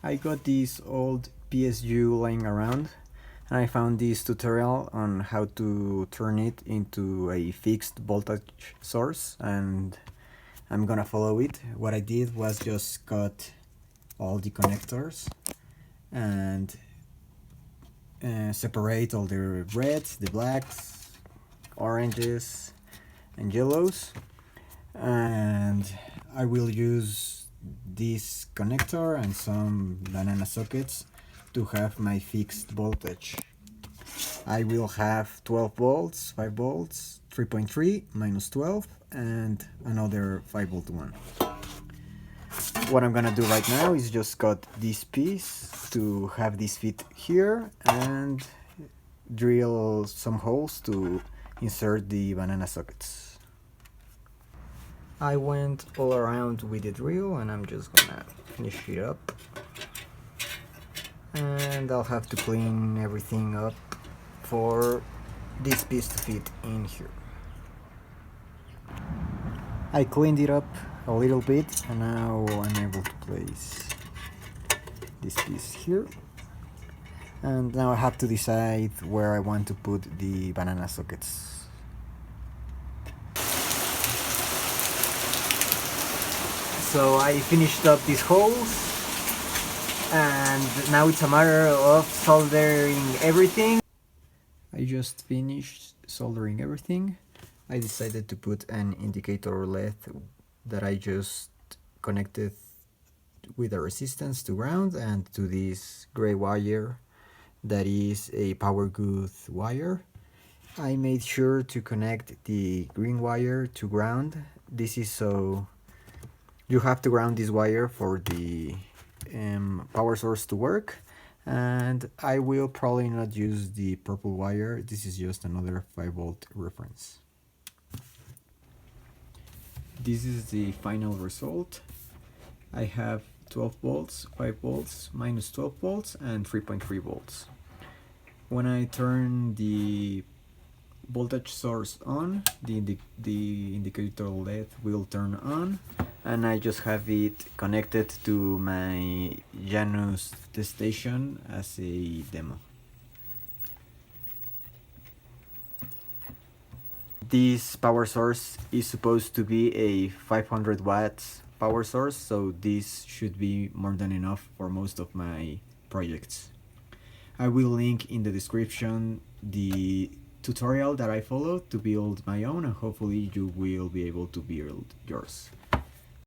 I got this old PSU laying around and I found this tutorial on how to turn it into a fixed voltage source, and I'm gonna follow it. What I did was just cut all the connectors and separate all the reds, the blacks, oranges and yellows, and I will use this connector and some banana sockets to have my fixed voltage. I will have 12 volts, 5 volts, 3.3 minus 12 and another 5 volt one. What I'm gonna do right now is just cut this piece to have this fit here and drill some holes to insert the banana sockets. I went all around with the drill and I'm just gonna finish it up, and I'll have to clean everything up for this piece to fit in here. I cleaned it up a little bit and now I'm able to place this piece here, and now I have to decide where I want to put the banana sockets. So I finished up these holes and now it's a matter of soldering everything. I just finished soldering everything. I decided to put an indicator LED that I just connected with a resistance to ground and to this gray wire that is a power good wire. I made sure to connect the green wire to ground. This is so you have to ground this wire for the power source to work, and I will probably not use the purple wire. This is just another 5 volt reference. This is the final result. I have 12 volts, 5 volts, minus 12 volts and 3.3 volts. When I turn the voltage source on, the indicator LED will turn on, and I just have it connected to my Janus test station as a demo. This power source is supposed to be a 500 watts power source, so this should be more than enough for most of my projects. I will link in the description the tutorial that I followed to build my own, and hopefully you will be able to build yours.